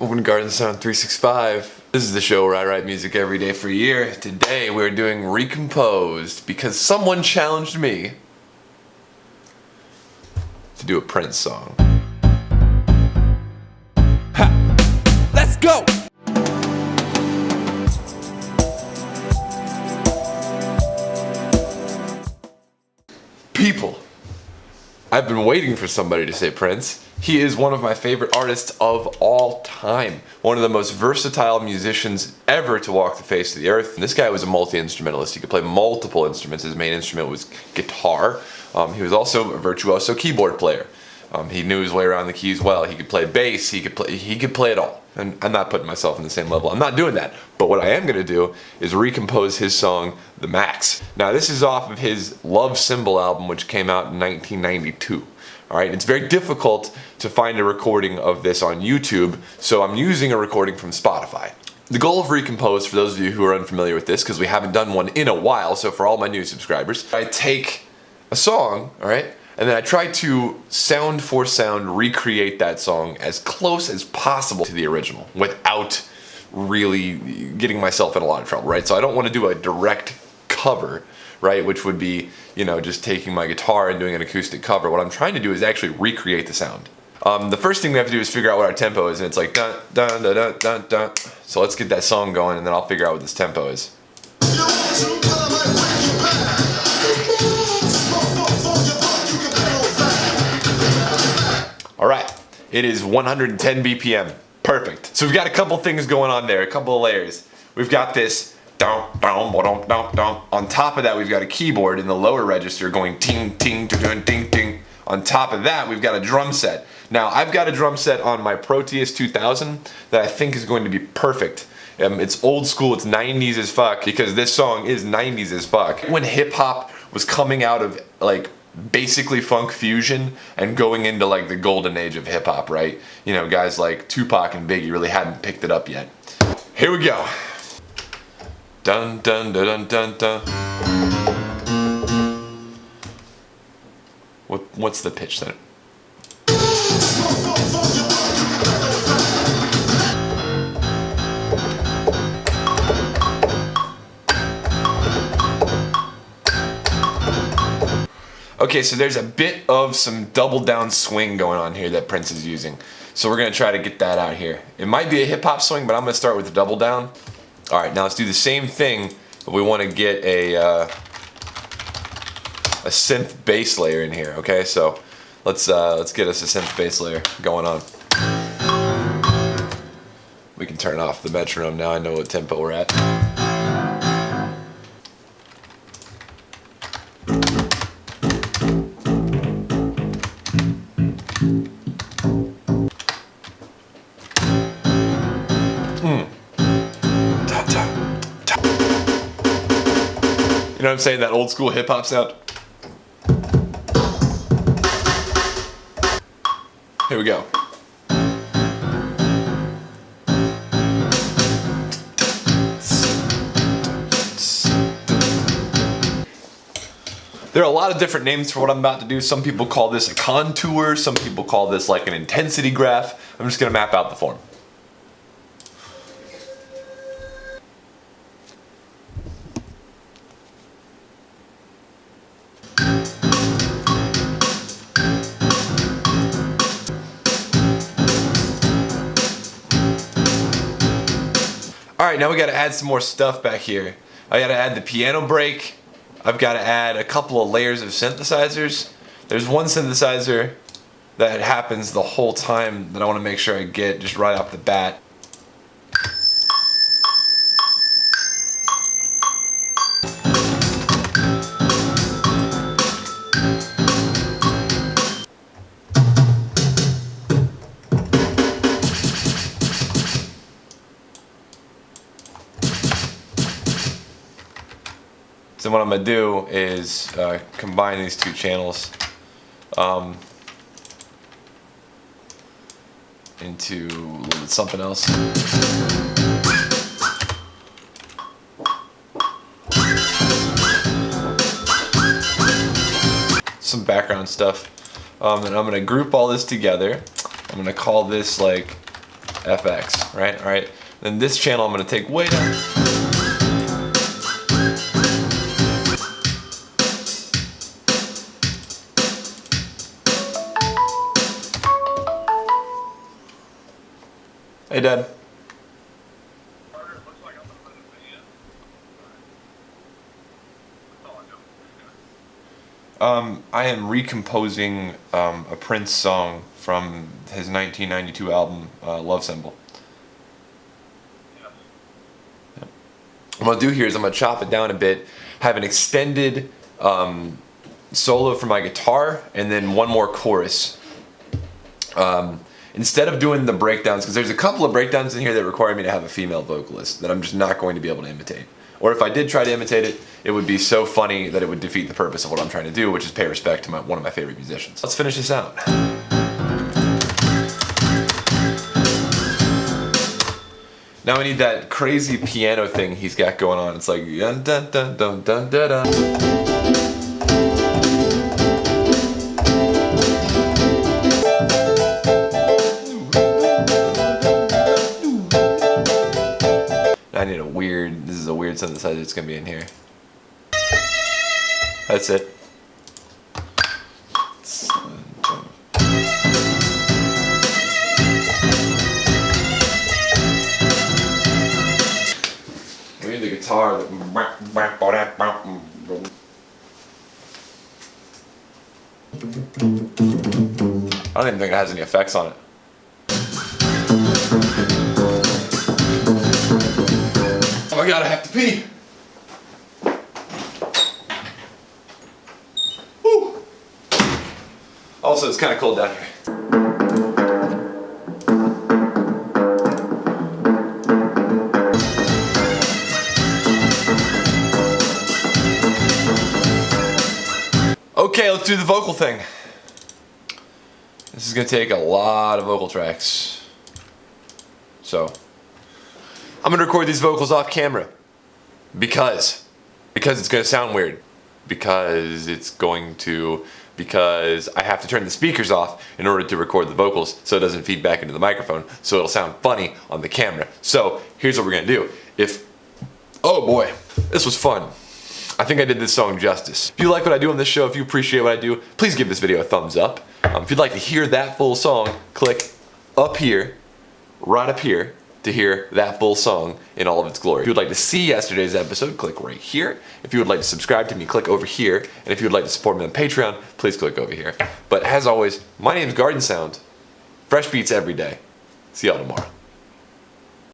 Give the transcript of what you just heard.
Welcome to Garden Sound 365. This is the show where I write music every day for a year. Today we're doing Recomposed because someone challenged me to do a Prince song. Ha! Let's go! People, I've been waiting for somebody to say Prince. He is one of my favorite artists of all time. One of the most versatile musicians ever to walk the face of the earth. And this guy was a multi-instrumentalist. He could play multiple instruments. His main instrument was guitar. He was also a virtuoso keyboard player. He knew his way around the keys well. He could play bass. He could play it all. And I'm not putting myself in the same level. I'm not doing that. But what I am going to do is recompose his song, The Max. Now this is off of his Love Symbol album, which came out in 1992. Alright, it's very difficult to find a recording of this on YouTube, so I'm using a recording from Spotify. The goal of Recompose, for those of you who are unfamiliar with this, because we haven't done one in a while, so for all my new subscribers, I take a song, alright, and then I try to sound for sound recreate that song as close as possible to the original without really getting myself in a lot of trouble, right? So I don't want to do a direct cover, right, which would be, you know, just taking my guitar and doing an acoustic cover. What I'm trying to do is actually recreate the sound. The first thing we have to do is figure out what our tempo is, and it's like dun dun dun dun dun dun. So let's get that song going, and then I'll figure out what this tempo is. All right, it is 110 BPM. Perfect. So we've got a couple things going on there, a couple of layers. We've got this dum dum dum dum dum. On top of that, we've got a keyboard in the lower register going ting ting ting ting ting. On top of that, we've got a drum set. Now, I've got a drum set on my Proteus 2000 that I think is going to be perfect. It's old school, it's 90s as fuck, because this song is 90s as fuck. When hip hop was coming out of like basically funk fusion and going into like the golden age of hip hop, right? You know, guys like Tupac and Biggie really hadn't picked it up yet. Here we go. Dun dun dun dun dun dun. What's the pitch then? Okay, so there's a bit of some double down swing going on here that Prince is using. So we're gonna try to get that out here. It might be a hip hop swing, but I'm gonna start with the double down. All right, now let's do the same thing, but we want to get a synth bass layer in here. Okay, so let's get us a synth bass layer going on. We can turn off the metronome now. I know what tempo we're at. You know what I'm saying? That old school hip hop sound. Here we go. There are a lot of different names for what I'm about to do. Some people call this a contour. Some people call this like an intensity graph. I'm just gonna map out the form. Alright, now we gotta add some more stuff back here. I gotta add the piano break. I've gotta add a couple of layers of synthesizers. There's one synthesizer that happens the whole time that I wanna make sure I get just right off the bat. So what I'm going to do is combine these two channels into a little bit something else. Some background stuff. And I'm going to group all this together. I'm going to call this like FX, right? All right. Then this channel I'm gonna take way down. Hey, Dad. I am recomposing a Prince song from his 1992 album, Love Symbol. Yep. What I'm going to do here is I'm going to chop it down a bit, have an extended solo for my guitar, and then one more chorus. Instead of doing the breakdowns, because there's a couple of breakdowns in here that require me to have a female vocalist that I'm just not going to be able to imitate. Or if I did try to imitate it, it would be so funny that it would defeat the purpose of what I'm trying to do, which is pay respect to one of my favorite musicians. Let's finish this out. Now we need that crazy piano thing he's got going on. It's like dun dun dun dun dun dun dun. I need this is a weird synthesizer that's gonna be in here. That's it. We need the guitar that... I don't even think it has any effects on it. Oh my god, I have to pee! Woo! Also, it's kind of cold down here. Okay, let's do the vocal thing. This is gonna take a lot of vocal tracks. So, I'm gonna record these vocals off camera. Because it's gonna sound weird. Because I have to turn the speakers off in order to record the vocals so it doesn't feed back into the microphone, so it'll sound funny on the camera. So, here's what we're gonna do. Oh boy, this was fun. I think I did this song justice. If you like what I do on this show, if you appreciate what I do, please give this video a thumbs up. If you'd like to hear that full song, click up here, right up here, to hear that full song in all of its glory. If you would like to see yesterday's episode, click right here. If you would like to subscribe to me, click over here. And if you would like to support me on Patreon, please click over here. But as always, my name is Garden Sound. Fresh beats every day. See y'all tomorrow.